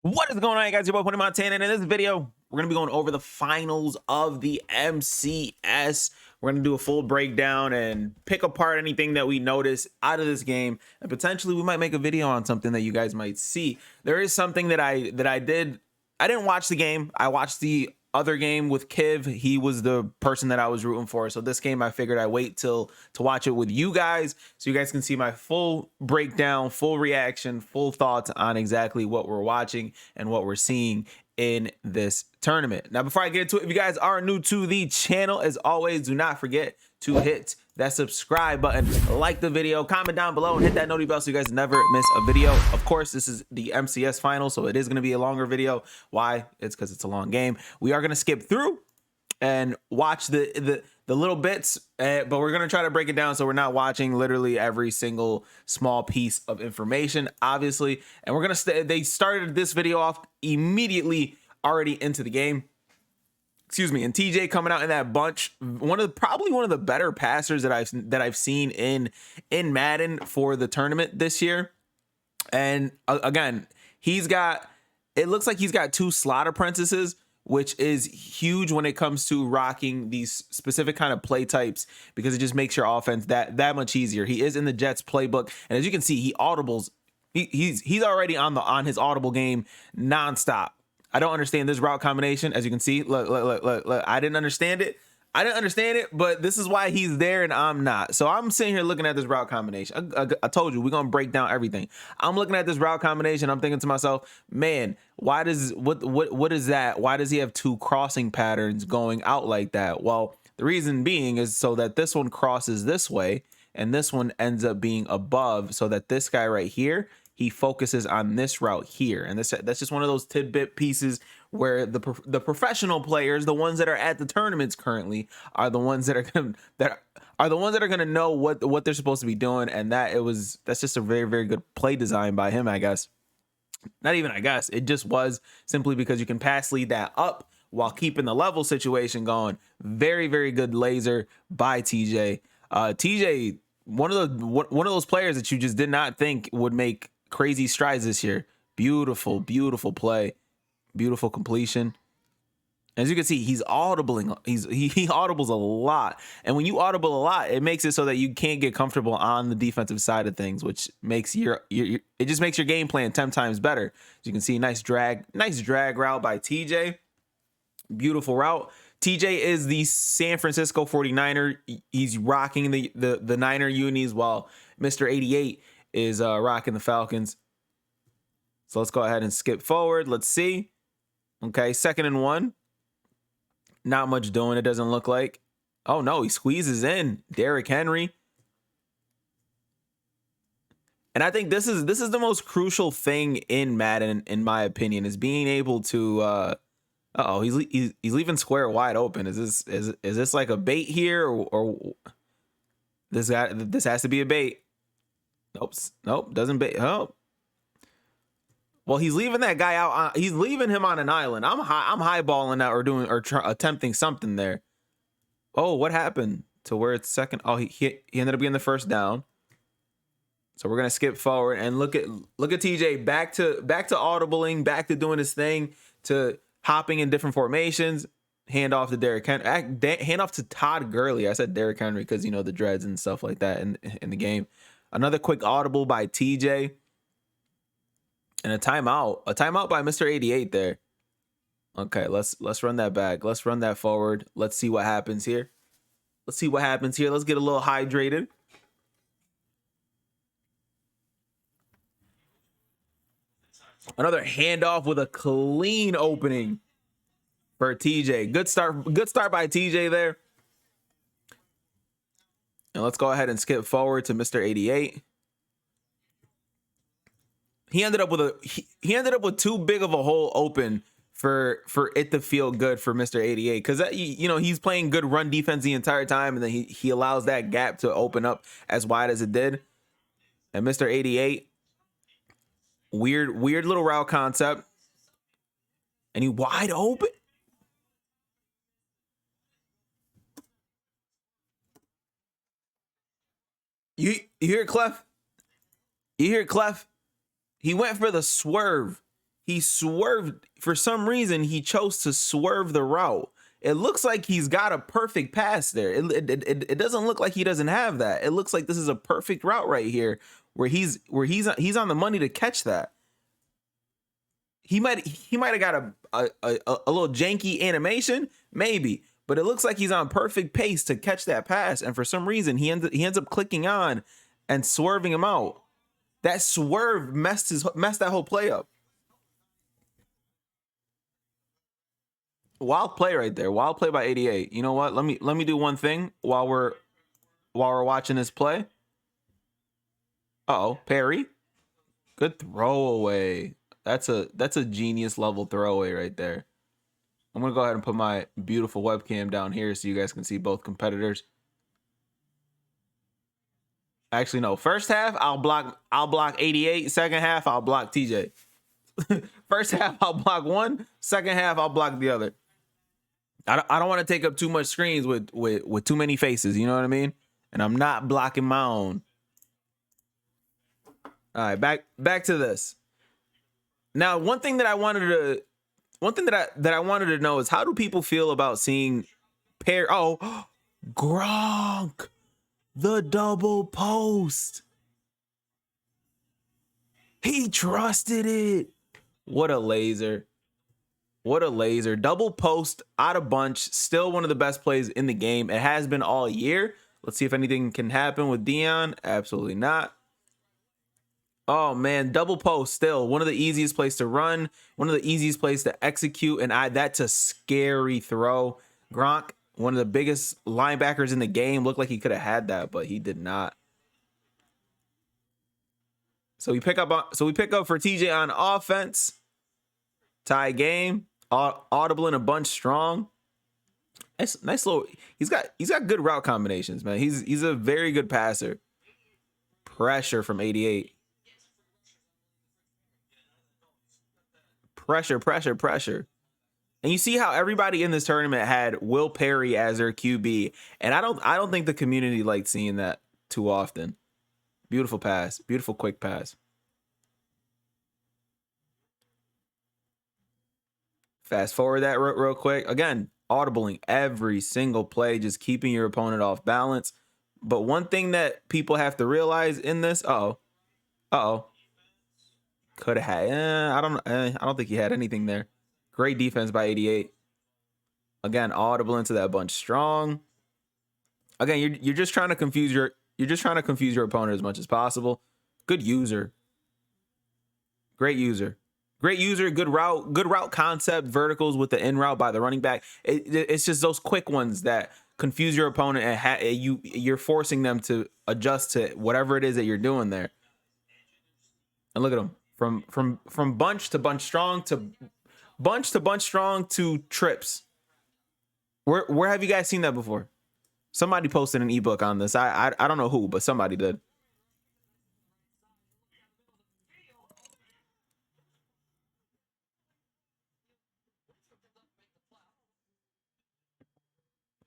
What is going on, guys? Your boy Pony Montana, and in this video, we're going to be going over the finals of the MCS. We're going to do a full breakdown and pick apart anything that we notice out of this game, and potentially we might make a video on something that you guys might see. There is something that I did. I didn't watch the game. I watched the other game with Kiv. He was the person that I was rooting for. So this game, I figured I'd wait to watch it with you guys, so you guys can see my full breakdown, full reaction, full thoughts on exactly what we're watching and what we're seeing in this tournament. Now, before I get into it, if you guys are new to the channel, as always, do not forget to hit that subscribe button, like the video, comment down below, and hit that notification bell so you guys never miss a video. Of course, this is the MCS final, so it is going to be a longer video. Why? It's because it's a long game. We are going to skip through and watch the little bits, but we're going to try to break it down so we're not watching literally every single small piece of information, obviously. And we're going to they started this video off immediately already into the game. Excuse me, and TJ coming out in that bunch, probably one of the better passers that I've seen in Madden for the tournament this year. And again, it looks like he's got 2 slot apprentices, which is huge when it comes to rocking these specific kind of play types, because it just makes your offense that much easier. He is in the Jets playbook, and as you can see, he audibles. He's already on his audible game nonstop. I don't understand this route combination. As you can see, look. I didn't understand it. But this is why he's there and I'm not. So I'm sitting here looking at this route combination. I told you, we're going to break down everything. I'm looking at this route combination. I'm thinking to myself, man, what is that? Why does he have 2 crossing patterns going out like that? Well, the reason being is so that this one crosses this way and this one ends up being above, so that this guy right here, he focuses on this route here. And that's just one of those tidbit pieces where the professional players, the ones that are at the tournaments currently, are the ones that are gonna know what they're supposed to be doing. And that's just a very, very good play design by him, I guess. Not even I guess, it just was, simply because you can pass lead that up while keeping the level situation going. Very good laser by TJ. TJ, one of those players that you just did not think would make crazy strides this year. Beautiful play, beautiful completion. As you can see, he's audibling. He audibles a lot, and when you audible a lot, it makes it so that you can't get comfortable on the defensive side of things, which makes it just makes your game plan 10 times better. As you can see, nice drag route by TJ. Beautiful route. TJ is the San Francisco 49er. He's rocking the Niner unis, while Mr. 88 is rocking the Falcons. So let's go ahead and skip forward. Let's see. Okay, 2nd and 1. Not much doing, it doesn't look like. Oh no, he squeezes in Derrick Henry. And I think this is the most crucial thing in Madden, in my opinion, is being able to he's leaving square wide open. Is this like a bait here, or this has to be a bait? Nope, doesn't bait. Oh, well, he's leaving that guy out. He's leaving him on an island. I'm highballing that, or attempting something there. Oh, what happened to where it's second? Oh, he ended up getting the first down. So we're gonna skip forward and look at TJ back to audibling, back to doing his thing, to hopping in different formations. Hand off to Derrick Henry. Hand off to Todd Gurley. I said Derrick Henry because, you know, the dreads and stuff like that in the game. Another quick audible by TJ. And a timeout by Mr. 88 there. Okay, let's run that back. Let's run that forward. Let's see what happens here. Let's get a little hydrated. Another handoff with a clean opening for TJ. Good start by TJ there. And let's go ahead and skip forward to Mr. 88. He ended up with too big of a hole open for it to feel good for Mr. 88, because you know, he's playing good run defense the entire time, and then he allows that gap to open up as wide as it did. And Mr. 88, weird little route concept, and he wide open. You hear Clef? You hear Clef? He went for the swerve. he swerved. For some reason, he chose to swerve the route. It looks like he's got a perfect pass there. It doesn't look like he doesn't have that. It looks like this is a perfect route right here where he's on the money to catch that. He might have got a little janky animation, maybe, but it looks like he's on perfect pace to catch that pass. And for some reason, he ends up clicking on and swerving him out. That swerve messed that whole play up. Wild play right there. Wild play by 88. You know what? Let me do one thing while we're watching this play. Uh-oh, parry. Good throwaway. That's a genius level throwaway right there. I'm gonna go ahead and put my beautiful webcam down here so you guys can see both competitors. Actually, no. First half, I'll block 88. Second half, I'll block TJ. First half, I'll block one. Second half, I'll block the other. I don't want to take up too much screens with too many faces. You know what I mean? And I'm not blocking my own. All right, back to this. Now, one thing that I wanted to know is, how do people feel about seeing pair? Oh, Gronk, the double post. He trusted it. What a laser. What a laser. Double post out of bunch. Still one of the best plays in the game. It has been all year. Let's see if anything can happen with Dion. Absolutely not. Oh, man. Double post still one of the easiest plays to run. One of the easiest plays to execute. And that's a scary throw. Gronk, one of the biggest linebackers in the game, looked like he could have had that, but he did not. So we pick up for TJ on offense. Tie game. Audible and a bunch strong. Nice little. He's got good route combinations, man. He's a very good passer. Pressure from 88. Pressure. And you see how everybody in this tournament had Will Perry as their QB, and I don't think the community liked seeing that too often. Beautiful pass, beautiful quick pass. Fast forward that real quick. Again, audibling every single play, just keeping your opponent off balance. But one thing that people have to realize in this, could have had. I don't think he had anything there. Great defense by 88. Again, audible into that bunch strong. Again, you're just trying to confuse your opponent as much as possible. Good user. Great user. Good route concept, verticals with the in route by the running back. It's just those quick ones that confuse your opponent, and you're forcing them to adjust to whatever it is that you're doing there. And look at him from bunch to bunch strong to trips. Where have you guys seen that before? Somebody posted an ebook on this. I don't know who, but somebody did.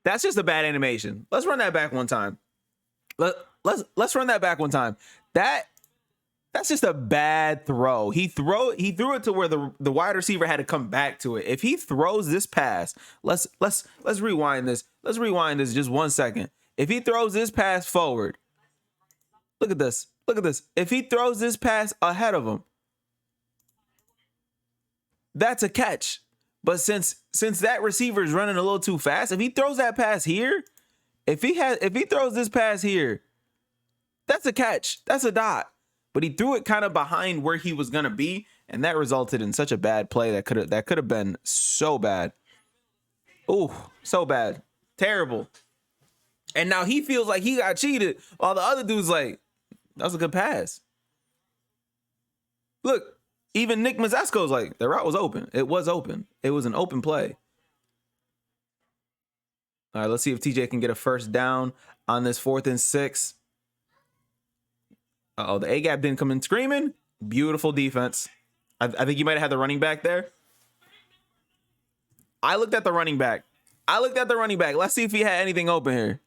That's just a bad animation. Let's run that back one time. Let's run that back one time. That's just a bad throw. He threw it to where the wide receiver had to come back to it. If he throws this pass, let's rewind this. Let's rewind this just 1 second. If he throws this pass forward, look at this. Look at this. If he throws this pass ahead of him, that's a catch. But since that receiver is running a little too fast, if he throws that pass here, if he throws this pass here, that's a catch. That's a dot. But he threw it kind of behind where he was gonna be, and that resulted in such a bad play that could have been so bad. Oh, so bad. Terrible. And now he feels like he got cheated, while the other dude's like, that was a good pass. Look. Even Nick Mazesco's like, the route was open. It was open. It was an open play. All right, let's see if TJ can get a first down on this 4th and 6. Uh-oh, the A-gap didn't come in screaming. Beautiful defense. I think you might have had the running back there. I looked at the running back. Let's see if he had anything open here.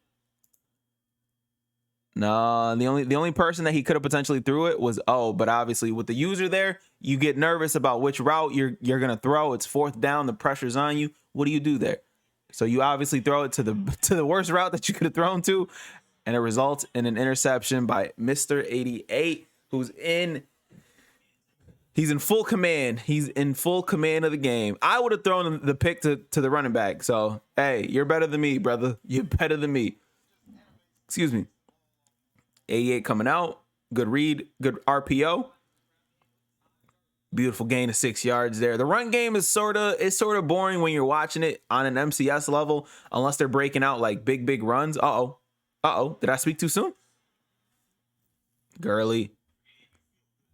No, the only person that he could have potentially threw it was O, but obviously with the user there, you get nervous about which route you're gonna throw. It's fourth down, the pressure's on you. What do you do there? So you obviously throw it to the worst route that you could have thrown to, and it results in an interception by Mr. 88, he's in full command. He's in full command of the game. I would have thrown the pick to the running back. So hey, you're better than me, brother. You're better than me. Excuse me. 88 coming out. Good read. Good RPO. Beautiful gain of 6 yards there. The run game is sort of boring when you're watching it on an MCS level, unless they're breaking out like big runs. Uh-oh. Did I speak too soon? Gurley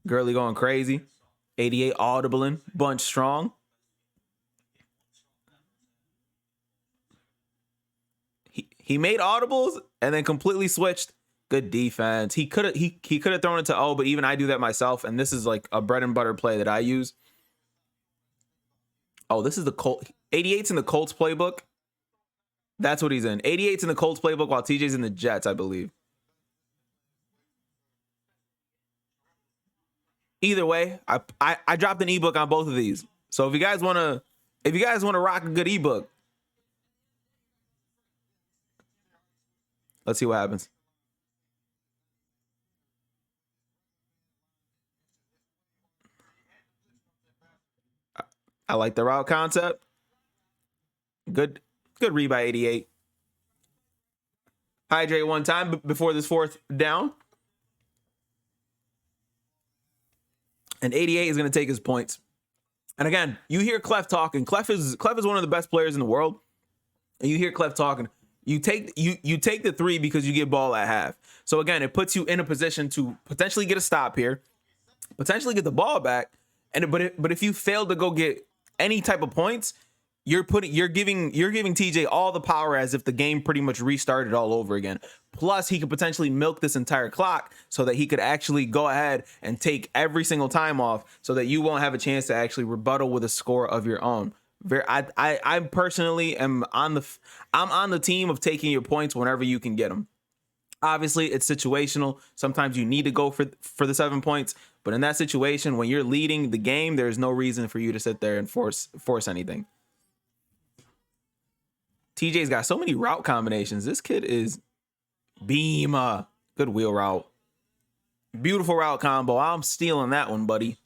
going crazy. 88 audibling. Bunch strong. He made audibles and then completely switched. Good defense. He could have thrown it to O, but even I do that myself, and this is like a bread and butter play that I use. Oh, this is the Colt. 88's in the Colts playbook. That's what he's in. 88's in the Colts playbook while TJ's in the Jets, I believe. Either way, I dropped an ebook on both of these. So if you guys wanna rock a good ebook, let's see what happens. I like the route concept. Good read by 88. Hydrate one time before this fourth down. And 88 is going to take his points. And again, you hear Clef talking. Clef is one of the best players in the world. And you hear Clef talking. You take the 3 because you get ball at half. So again, it puts you in a position to potentially get a stop here, potentially get the ball back. But if you fail to go get any type of points, you're giving TJ all the power as if the game pretty much restarted all over again. Plus, he could potentially milk this entire clock so that he could actually go ahead and take every single time off so that you won't have a chance to actually rebuttal with a score of your own. I personally am on the team of taking your points whenever you can get them. Obviously, it's situational. Sometimes you need to go for the 7 points, but in that situation, when you're leading the game, there's no reason for you to sit there and force anything. TJ's got so many route combinations. This kid is Beema. Good wheel route. Beautiful route combo. I'm stealing that one, buddy.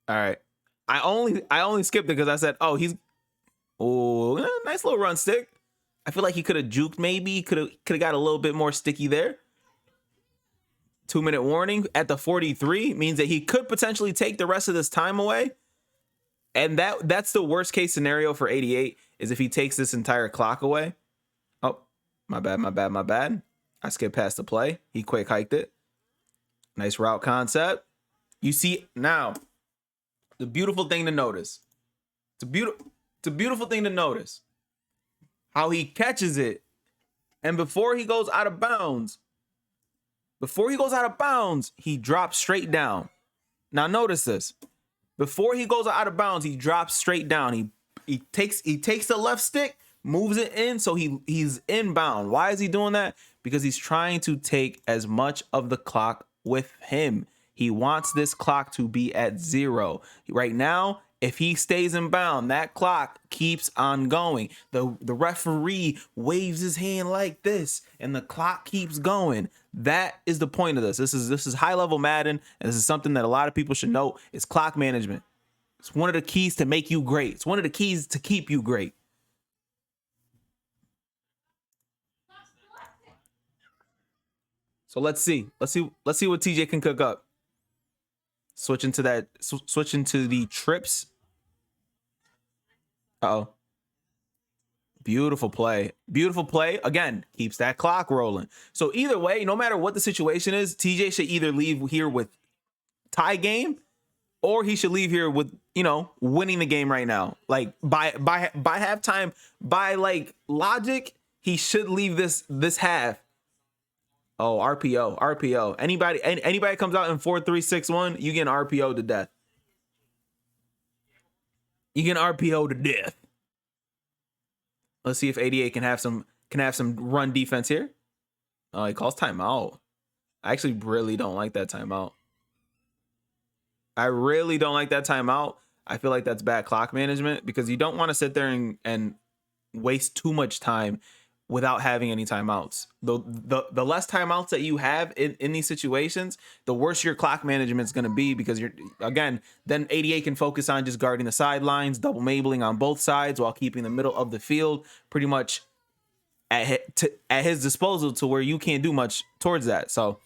All right. I only skipped it because I said, oh, nice little run stick. I feel like he could have juked maybe. Could have got a little bit more sticky there. 2-minute warning at the 43 means that he could potentially take the rest of this time away. And that's the worst case scenario for 88 is if he takes this entire clock away. Oh, my bad. I skipped past the play. He quick hiked it. Nice route concept. You see now, the beautiful thing to notice. It's a beautiful thing to notice how he catches it. And before he goes out of bounds, he drops straight down. Now notice this. Before he goes out of bounds, he drops straight down. He takes the left stick, moves it in, so he's inbound. Why is he doing that? Because he's trying to take as much of the clock with him. He wants this clock to be at 0. Right now, if he stays in bound, that clock keeps on going. The referee waves his hand like this, and the clock keeps going. That is the point of this. This is high-level Madden, and this is something that a lot of people should know. It's clock management. It's one of the keys to make you great. It's one of the keys to keep you great. So let's see what TJ can cook up. Switching to the trips. Uh-oh. Beautiful play. Again, keeps that clock rolling. So either way, no matter what the situation is, TJ should either leave here with tie game or he should leave here with, winning the game right now. Like by halftime, by like logic, he should leave this half. Oh, RPO. Anybody comes out in 4-3-6-1, you get an RPO to death. You get an RPO to death. Let's see if 88 can have some run defense here. Oh, he calls timeout. I actually really don't like that timeout. I really don't like that timeout. I feel like that's bad clock management because you don't want to sit there and waste too much time without having any timeouts. The less timeouts that you have in these situations, the worse your clock management is going to be because then 88 can focus on just guarding the sidelines, double mabling on both sides while keeping the middle of the field pretty much at his disposal to where you can't do much towards that. So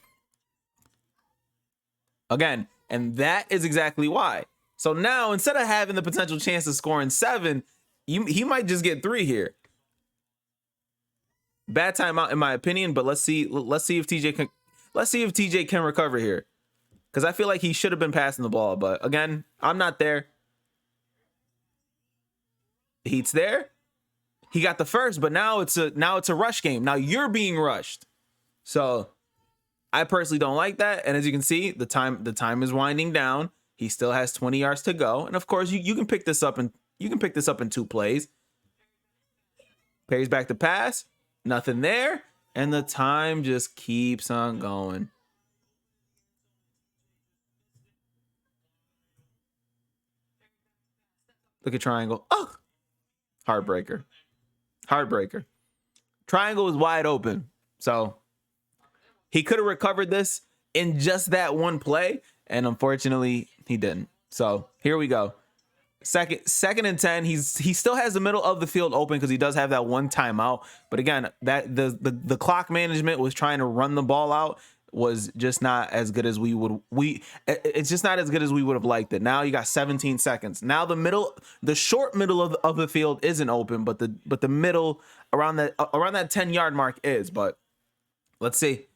again, and that is exactly why. So now instead of having the potential chance of scoring 7, he might just get 3 here. Bad timeout in my opinion, but let's see if TJ can recover here. Because I feel like he should have been passing the ball, but again, I'm not there. Heat's there. He got the first, but now it's a rush game. Now you're being rushed. So I personally don't like that. And as you can see, the time is winding down. He still has 20 yards to go. And of course, you can pick this up in 2 plays. Pays back the pass. Nothing there. And the time just keeps on going. Look at triangle. Oh, heartbreaker. Heartbreaker. Triangle is wide open. So he could have recovered this in just that one play. And unfortunately, he didn't. So here we go. Second and 10. He still has the middle of the field open because he does have that one timeout. But again, that the clock management was trying to run the ball out was just not as good as it's just not as good as we would have liked it. Now you got 17 seconds. Now the short middle of the field isn't open, but the middle around that 10-yard mark is. But let's see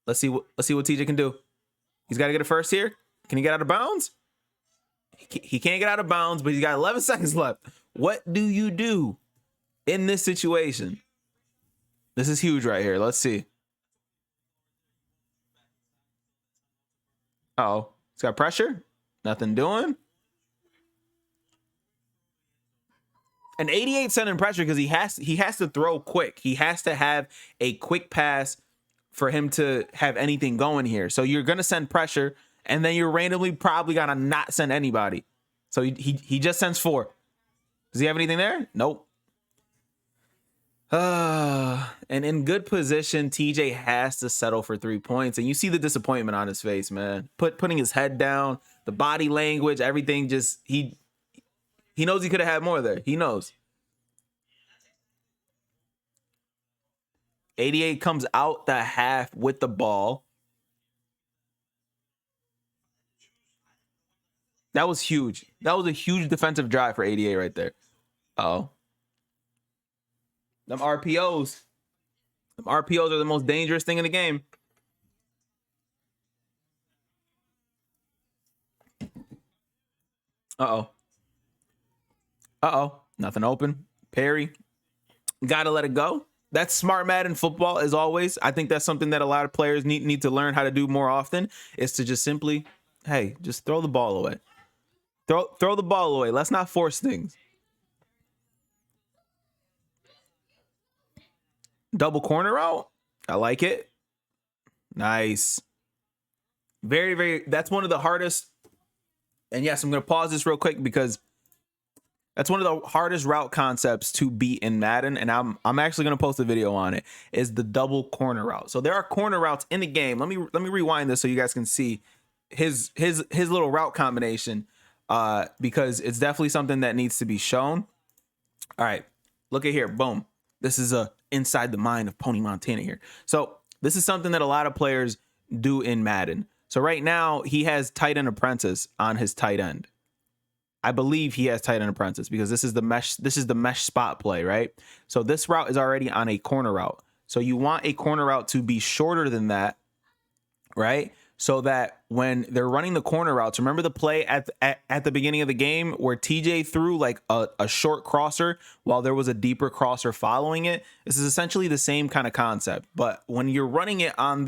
what TJ can do. He's got to get a first here. Can he get out of bounds? He can't get out of bounds, but he's got 11 seconds left. What do you do in this situation? This is huge right here. Let's see. Uh-oh. He's got pressure. Nothing doing. And 88 sending pressure because he has to throw quick. He has to have a quick pass for him to have anything going here. So you're going to send pressure, and then you're randomly probably going to not send anybody. So he just sends 4. Does he have anything there? Nope. And in good position, TJ has to settle for 3 points. And you see the disappointment on his face, man. Putting his head down, the body language, everything just, he knows he could have had more there. He knows. 88 comes out the half with the ball. That was huge. That was a huge defensive drive for 88 right there. Uh-oh. Them RPOs. Them RPOs are the most dangerous thing in the game. Uh-oh. Uh-oh. Nothing open. Perry. Gotta let it go. That's smart Madden football, as always. I think that's something that a lot of players need to learn how to do more often, is to just simply, hey, just throw the ball away. Throw the ball away. Let's not force things. Double corner out. I like it. Nice. Very, very, that's one of the hardest. And yes, I'm going to pause this real quick because that's one of the hardest route concepts to beat in Madden, and I'm actually going to post a video on it. Is the double corner route. So there are corner routes in the game. Let me rewind this so you guys can see his little route combination, because it's definitely something that needs to be shown. All right, look at here. Boom. This is inside the mind of Pony Montana here. So this is something that a lot of players do in Madden. So right now he has tight end apprentice on his tight end. I believe he has tight end apprentice because this is the mesh spot play, right? So this route is already on a corner route. So you want a corner route to be shorter than that, right? So that when they're running the corner routes, remember the play at the beginning of the game where TJ threw like a short crosser while there was a deeper crosser following it? This is essentially the same kind of concept, but when you're running it on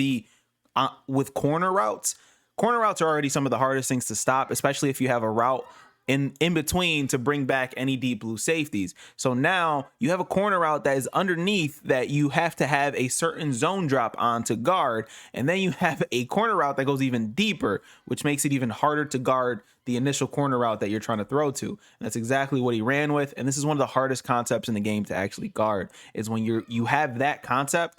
with corner routes are already some of the hardest things to stop, especially if you have a route in between to bring back any deep blue safeties. So now you have a corner route that is underneath that you have to have a certain zone drop on to guard. And then you have a corner route that goes even deeper, which makes it even harder to guard the initial corner route that you're trying to throw to. And that's exactly what he ran with. And this is one of the hardest concepts in the game to actually guard, is when you have that concept,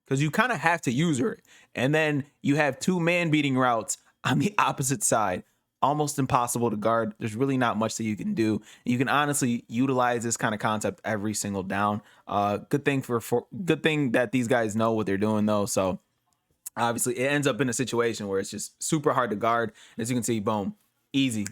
because you kind of have to use it. And then you have two man beating routes on the opposite side. Almost impossible to guard. There's really not much that you can do. You can honestly utilize this kind of concept every single down. Good thing that these guys know what they're doing though. So obviously it ends up in a situation where it's just super hard to guard. As you can see, boom, easy,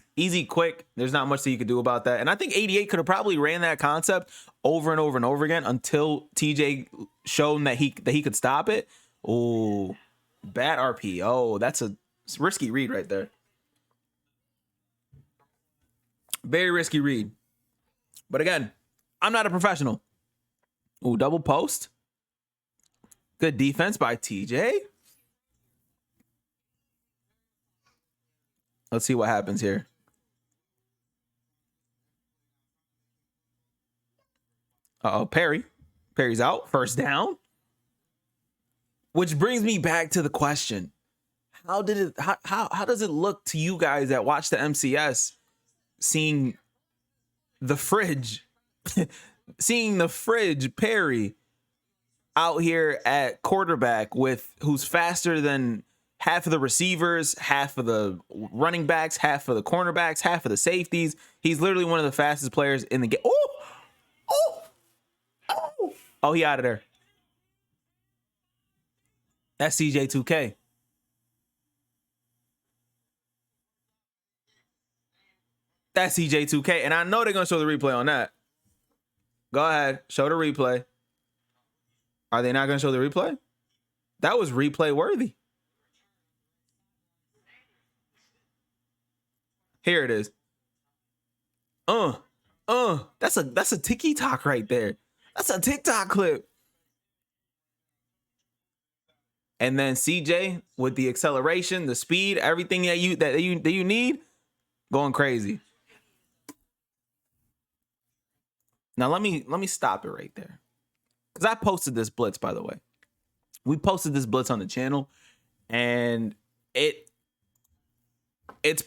quick. There's not much that you could do about that. And I think 88 could have probably ran that concept over and over and over again until TJ showed that he could stop it. Oh, bad RP. Oh, that's a risky read right there. Very risky read. But again, I'm not a professional. Ooh, double post. Good defense by TJ. Let's see what happens here. Uh-oh, Perry. Perry's out. First down. Which brings me back to the question. How does it look to you guys that watch the MCS, seeing the fridge Perry out here at quarterback with who's faster than half of the receivers, half of the running backs, half of the cornerbacks, half of the safeties. He's literally one of the fastest players in the game. Oh, he out of there. That's CJ2K. That's CJ2K. And I know they're going to show the replay on that. Go ahead. Show the replay. Are they not going to show the replay? That was replay worthy. Here it is. That's a TikTok right there. That's a TikTok clip. And then CJ with the acceleration, the speed, everything that you need, going crazy. Now let me stop it right there, because I posted this blitz, by the way. We posted this blitz on the channel, and it's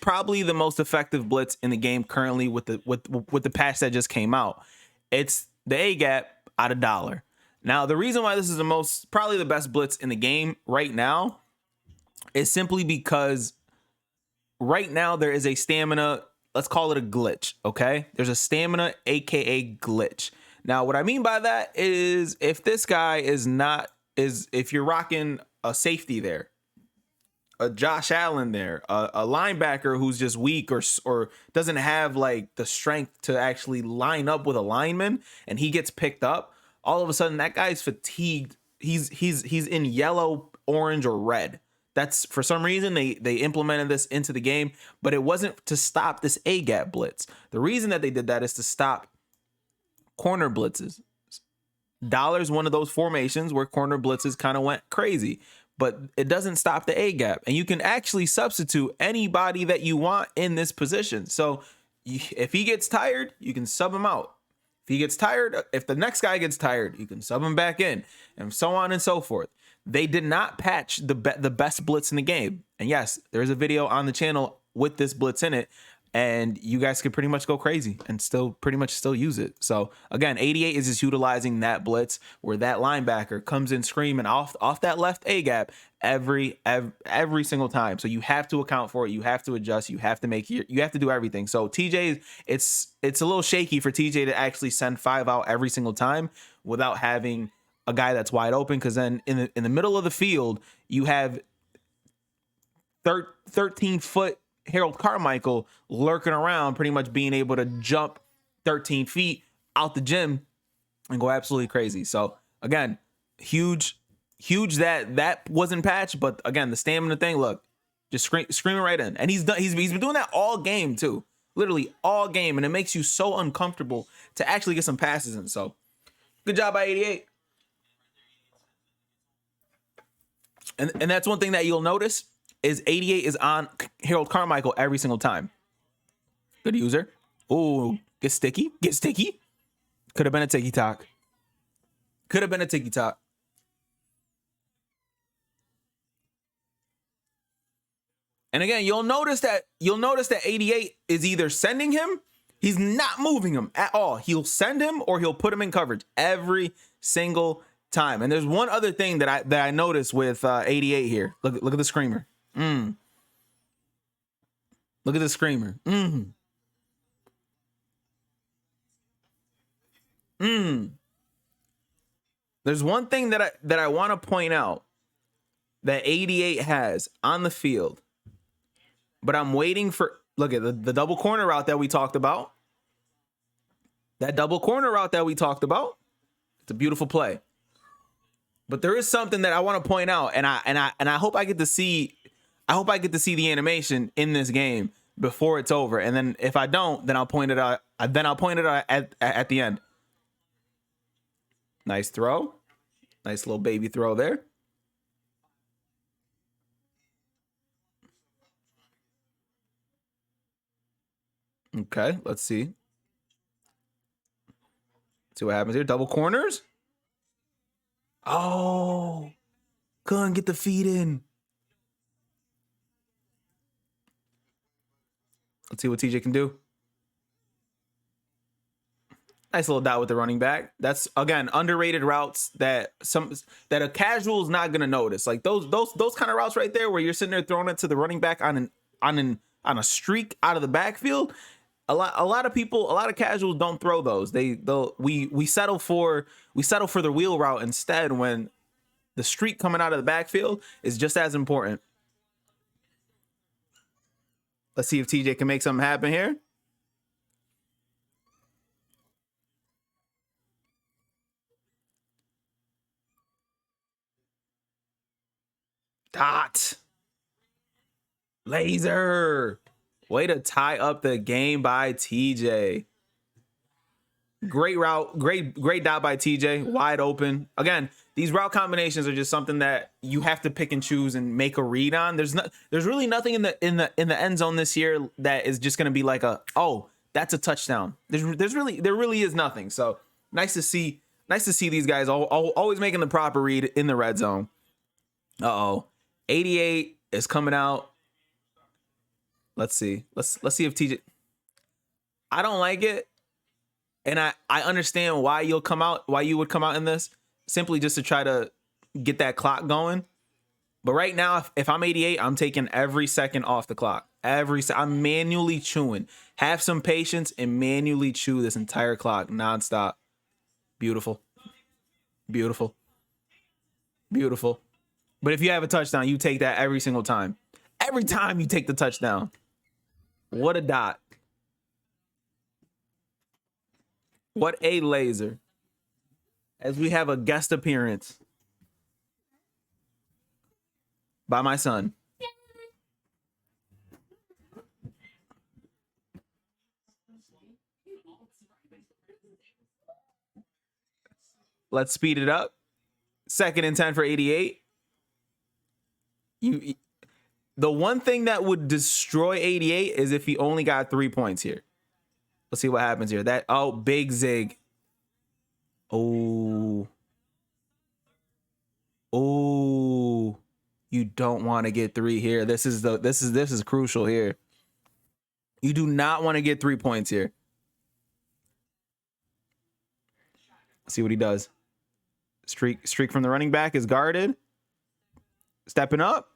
probably the most effective blitz in the game currently with the patch that just came out. It's the A gap out of $1. Now, the reason why this is probably the best blitz in the game right now is simply because right now there is a stamina, let's call it a glitch, okay? There's a stamina, aka glitch. Now, what I mean by that is if this guy if you're rocking a safety there, a Josh Allen there, a linebacker who's just weak or doesn't have like the strength to actually line up with a lineman, and he gets picked up, all of a sudden that guy's fatigued. He's in yellow, orange, or red. That's, for some reason, they implemented this into the game, but it wasn't to stop this A-gap blitz. The reason that they did that is to stop corner blitzes. Dollar's one of those formations where corner blitzes kind of went crazy, but it doesn't stop the A-gap. And you can actually substitute anybody that you want in this position. So if he gets tired, you can sub him out. If he gets tired, if the next guy gets tired, you can sub him back in, and so on and so forth. They did not patch the best blitz in the game. And yes, there's a video on the channel with this blitz in it, and you guys could pretty much go crazy and still use it. So again, 88 is just utilizing that blitz where that linebacker comes in screaming off that left A gap every single time. So you have to account for it. You have to adjust. You have to do everything. So TJ, it's a little shaky for TJ to actually send 5 out every single time without having a guy that's wide open, because then in the middle of the field you have 13-foot Harold Carmichael lurking around, pretty much being able to jump 13 feet out the gym and go absolutely crazy. So again, huge that wasn't patched, but again, the stamina thing, look, just screaming right in. And he's been doing that all game too, literally all game, and it makes you so uncomfortable to actually get some passes in. So good job by 88. And that's one thing that you'll notice is 88 is on Harold Carmichael every single time. Good user. Oh, get sticky. Get sticky. Could have been a tiki-talk. Could have been a tiki-talk. And again, you'll notice that 88 is either sending him, he's not moving him at all. He'll send him or he'll put him in coverage every single time. And there's one other thing that I noticed with 88 here. Look at the screamer. Look at the screamer. There's one thing that I want to point out that 88 has on the field. But I'm waiting for, look at the double corner route that we talked about. That double corner route that we talked about. It's a beautiful play. But there is something that I want to point out, and I hope I get to see the animation in this game before it's over. And then if I don't, then I'll point it out. At the end. Nice throw. Nice little baby throw there. Okay, let's see. See what happens here. Double corners. Oh, couldn't get the feet in. Let's see what TJ can do. Nice little dot with the running back. That's, again, underrated routes that a casual is not gonna notice. Like those kind of routes right there, where you're sitting there throwing it to the running back on a streak out of the backfield. A lot of casuals don't throw those. We settle for the wheel route instead, when the streak coming out of the backfield is just as important. Let's see if TJ can make something happen here. Dot. Laser. Way to tie up the game by TJ. Great route. Great dot by TJ. Wide open. Again, these route combinations are just something that you have to pick and choose and make a read on. There's really nothing in the end zone this year that is just gonna be like that's a touchdown. There really is nothing. So nice to see these guys always making the proper read in the red zone. 88 is coming out. Let's see. Let's see if TJ. I don't like it, and I understand why you would come out in this, simply just to try to get that clock going. But right now, if I'm 88, I'm taking every second off the clock. I'm manually chewing. Have some patience and manually chew this entire clock nonstop. Beautiful. Beautiful. Beautiful. But if you have a touchdown, you take that every single time. Every time you take the touchdown. What a dot. What a laser. As we have a guest appearance by my son. Let's speed it up. 2nd and 10 for 88. The one thing that would destroy 88 is if he only got 3 points here. Let's see what happens here. Big zig. Oh, you don't want to get 3 here. This is crucial here. You do not want to get 3 points here. Let's see what he does. Streak from the running back is guarded. Stepping up.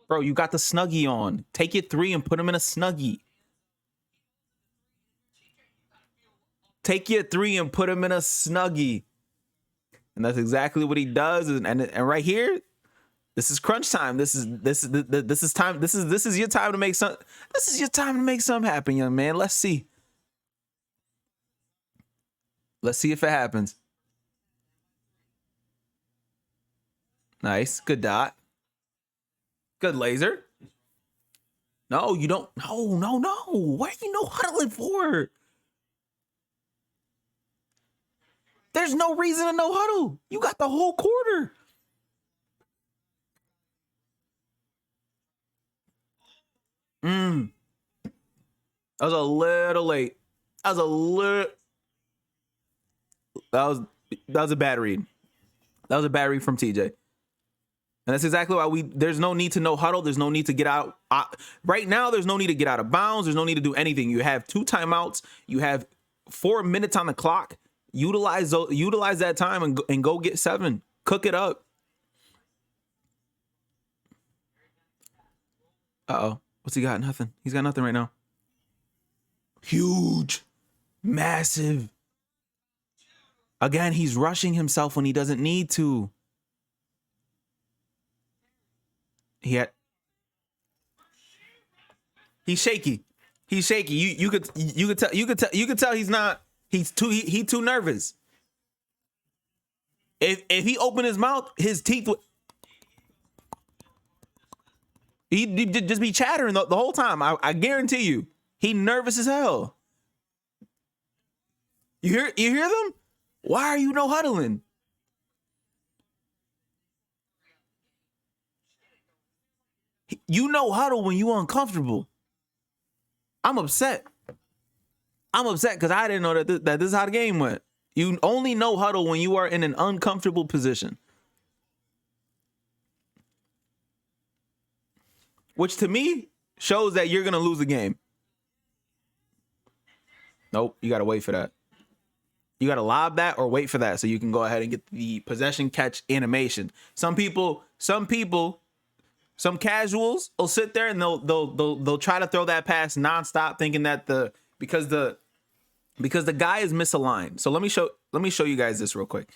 Bro, you got the Snuggie on. Take your 3 and put him in a Snuggie. Take your 3 and put him in a Snuggie. And that's exactly what he does. And right here, this is crunch time. This is time. This is your time to make some. This is your time to make something happen, young man. Let's see. Let's see if it happens. Nice. Good dot. Good laser. No, you don't. No. What are you no huddling for? There's no reason to no huddle. You got the whole quarter. That was a little late. That was a little. That was a bad read. That was a bad read from TJ. And that's exactly why there's no need to no huddle. There's no need to get out. Right now, there's no need to get out of bounds. There's no need to do anything. You have 2 timeouts. You have 4 minutes on the clock. Utilize that time and go get 7. Cook it up. Uh-oh. What's he got? Nothing. He's got nothing right now. Huge. Massive. Again, he's rushing himself when he doesn't need to. He's shaky. He's shaky. You could tell he's not. He's too nervous. If he opened his mouth, his teeth would. He'd just be chattering the whole time. I guarantee you. He nervous as hell. You hear them? Why are you no huddling? You no huddle when you uncomfortable. I'm upset. I'm upset because I didn't know that this is how the game went. You only no huddle when you are in an uncomfortable position. Which to me shows that you're going to lose the game. Nope, you got to wait for that. You got to lob that or wait for that so you can go ahead and get the possession catch animation. Some casuals will sit there and they'll try to throw that pass nonstop, thinking that because the guy is misaligned. So let me show you guys this real quick.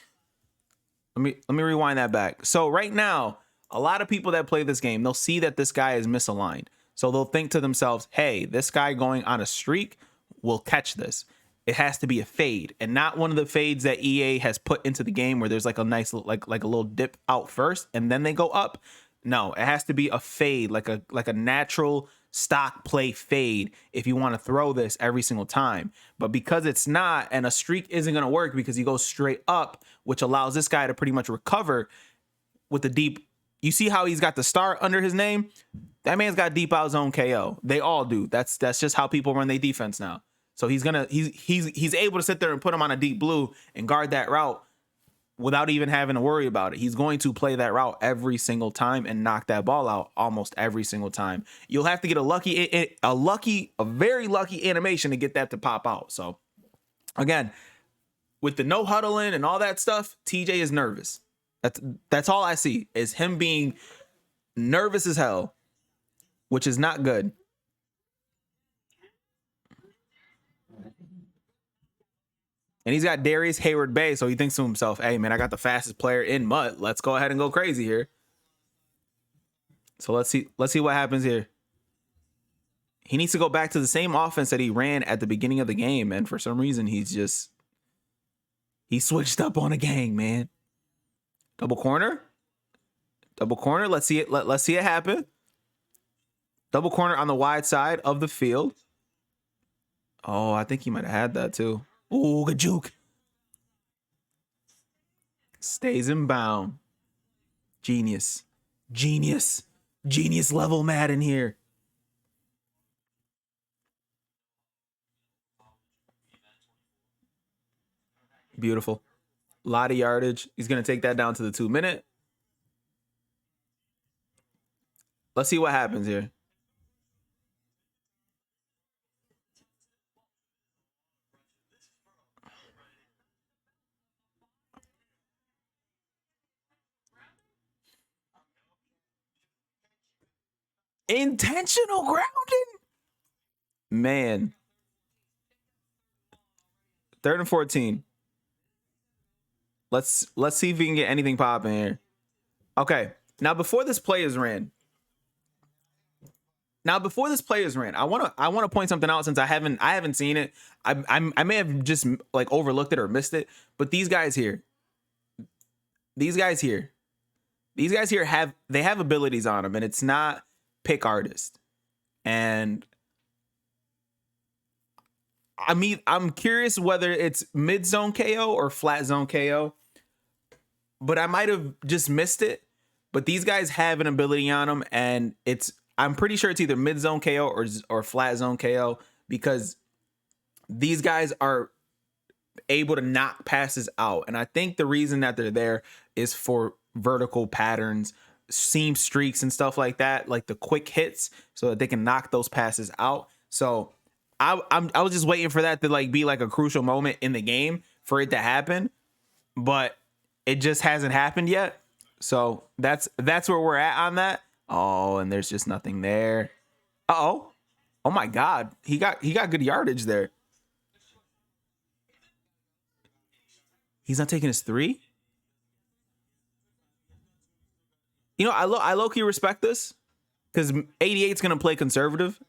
Let me rewind that back. So right now, a lot of people that play this game, they'll see that this guy is misaligned. So they'll think to themselves, hey, this guy going on a streak will catch this. It has to be a fade and not one of the fades that EA has put into the game where there's like a nice, like a little dip out first and then they go up. No, it has to be a fade, like a natural stock play fade if you want to throw this every single time. But because it's not, and a streak isn't going to work because he goes straight up, which allows this guy to pretty much recover with the deep. You see how he's got the star under his name? That man's got deep out zone KO. They all do. That's just how people run their defense now. So he's able to sit there and put him on a deep blue and guard that route without even having to worry about it. He's going to play that route every single time and knock that ball out almost every single time. You'll have to get a very lucky animation to get that to pop out. So again, with the no huddling and all that stuff, TJ is nervous. That's all I see is him being nervous as hell, which is not good. And he's got Darius Hayward Bay, so he thinks to himself, hey, man, I got the fastest player in MUT. Let's go ahead and go crazy here. So let's see what happens here. He needs to go back to the same offense that he ran at the beginning of the game, and for some reason, he switched up on a gang, man. Double corner. Let's see it. Let's see it happen. Double corner on the wide side of the field. Oh, I think he might have had that too. Ooh, good juke. Stays in bound. Genius level Madden here. Beautiful. A lot of yardage. He's going to take that down to the 2-minute. Let's see what happens here. Intentional grounding. Man. 3rd and 14. Let's see if we can get anything popping here. Okay. Now before this play is ran, I want to point something out since I haven't seen it. I may have just like overlooked it or missed it, but these guys here have abilities on them, and it's not pick artist. And I mean, I'm curious whether it's mid zone KO or flat zone KO, but I might have just missed it. But these guys have an ability on them, and I'm pretty sure it's either mid zone KO or flat zone KO, because these guys are able to knock passes out. And I think the reason that they're there is for vertical patterns, seam streaks, and stuff like that, like the quick hits, so that they can knock those passes out. So I was just waiting for that to like be like a crucial moment in the game for it to happen, but it just hasn't happened yet. So that's where we're at on that. Oh, and there's just nothing there. Uh-oh. Oh my God. He got good yardage there. He's not taking his 3. You know, I low-key respect this, because 88's gonna play conservative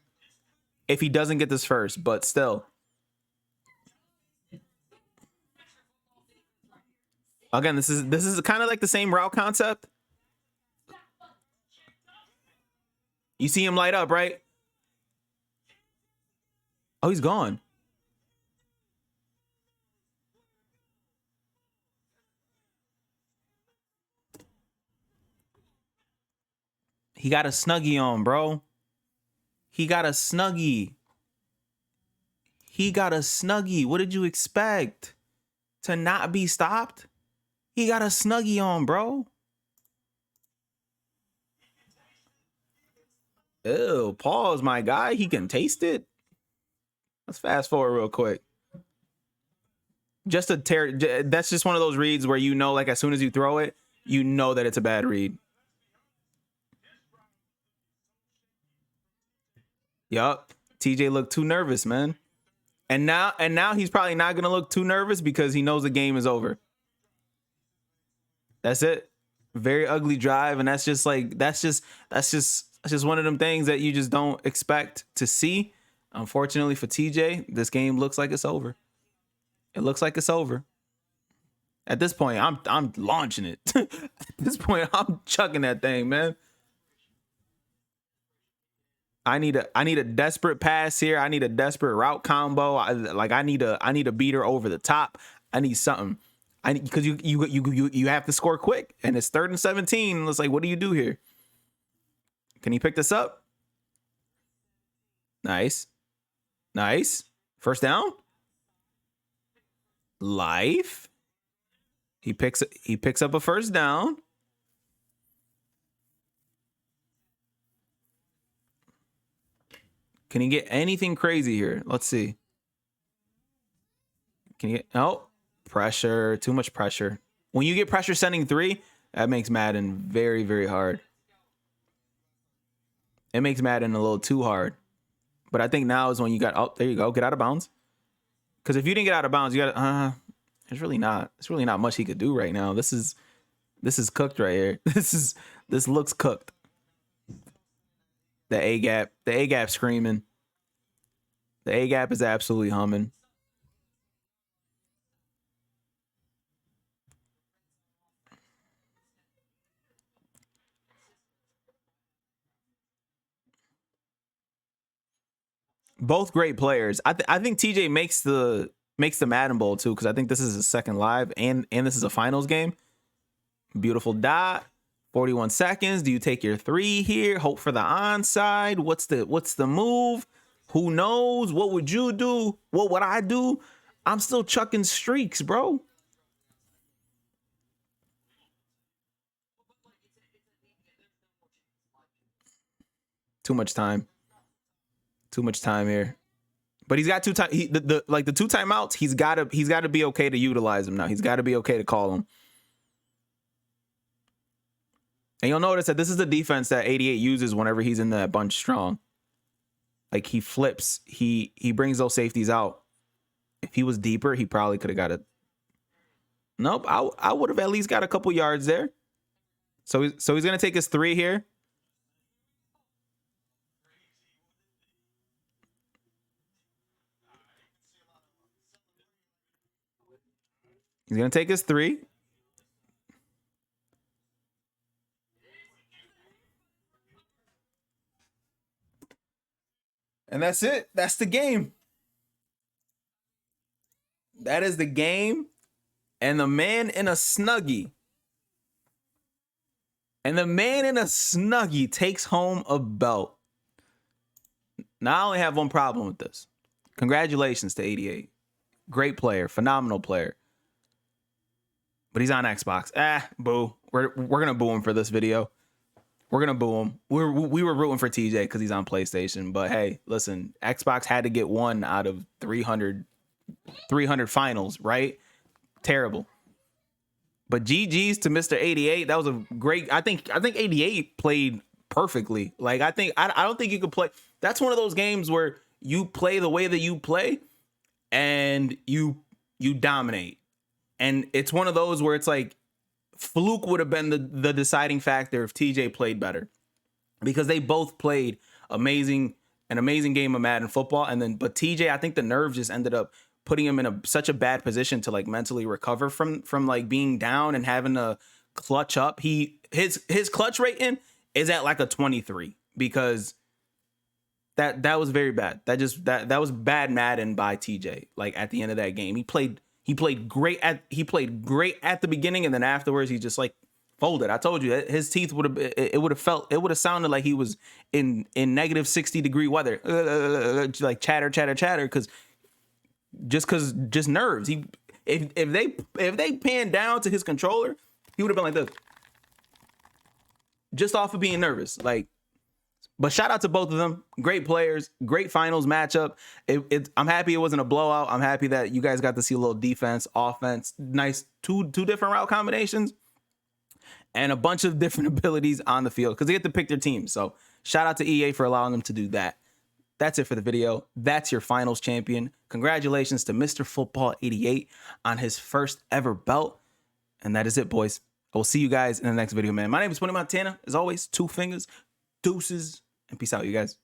if he doesn't get this first, but still. Again, this is kind of like the same route concept. You see him light up, right? Oh, he's gone. He got a snuggie on, bro. He got a snuggie. He got a snuggie. What did you expect? To not be stopped? He got a snuggie on, bro. Ew, pause, my guy. He can taste it. Let's fast forward real quick. Just a tear. That's just one of those reads where, you know, like as soon as you throw it, you know that it's a bad read. Yup. TJ looked too nervous, man. And now he's probably not gonna look too nervous because he knows the game is over. That's it. Very ugly drive, and that's just one of them things that you just don't expect to see. Unfortunately for TJ, this game looks like it's over. It looks like it's over. At this point, I'm launching it. At this point, I'm chucking that thing, man. I need a desperate pass here. I need a desperate route combo. I need a beater over the top. I need something. Because you have to score quick, and it's 3rd and 17. It's like, what do you do here? Can he pick this up? Nice. First down. Life. He picks up a first down. Can he get anything crazy here? Let's see. Can you get, oh, pressure, too much pressure. When you get pressure sending 3, that makes Madden very, very hard. It makes Madden a little too hard. But I think now is when you got, oh, there you go, get out of bounds. Because if you didn't get out of bounds, you got, it's really not much he could do right now. This is cooked right here. This looks cooked. The A gap screaming. The A gap is absolutely humming. Both great players. I think TJ makes the Madden Bowl too, because I think this is his second live, and this is a finals game. Beautiful dot. 41 seconds. Do you take your 3 here? Hope for the onside. What's the move? Who knows? What would you do? What would I do? I'm still chucking streaks, bro. Too much time. Too much time here. But he's got 2 time. The 2 timeouts. He's got to be okay to utilize them now. He's got to be okay to call them. And you'll notice that this is the defense that 88 uses whenever he's in that bunch strong. Like, he flips. He brings those safeties out. If he was deeper, he probably could have got it. Nope. I would have at least got a couple yards there. So he's gonna take his 3 here. He's gonna take his 3. And that's it. That's the game. That is the game. And the man in a Snuggie. And the man in a Snuggie takes home a belt. Now, I only have one problem with this. Congratulations to 88. Great player. Phenomenal player. But he's on Xbox. Boo. We're going to boo him for this video. We're going to boo him. We were rooting for TJ because he's on PlayStation. But hey, listen, Xbox had to get one out of 300 finals, right? Terrible. But GG's to Mr. 88. That was a great. I think 88 played perfectly. Like, I don't think you could play. That's one of those games where you play the way that you play and you dominate. And it's one of those where it's like fluke would have been the deciding factor if TJ played better, because they both played an amazing game of Madden football. But TJ, I think the nerves just ended up putting him in such a bad position to like mentally recover from like being down and having to clutch up. His clutch rating is at like a 23 because that was very bad. That was bad Madden by TJ. Like at the end of that game, he played great at the beginning, and then afterwards he just like folded. I told you his teeth would have sounded like he was in negative 60-degree weather, like chatter because just nerves. If they panned down to his controller, he would have been like this, just off of being nervous. Like, but shout out to both of them. Great players, great finals matchup. I'm happy it wasn't a blowout. I'm happy that you guys got to see a little defense, offense, nice two different route combinations, and a bunch of different abilities on the field because they get to pick their team. So shout out to EA for allowing them to do that. That's it for the video. That's your finals champion. Congratulations to Mr. Football 88 on his first ever belt. And that is it, boys. I will see you guys in the next video, man. My name is Tony Montana. As always, 2 fingers, deuces, and peace out, you guys.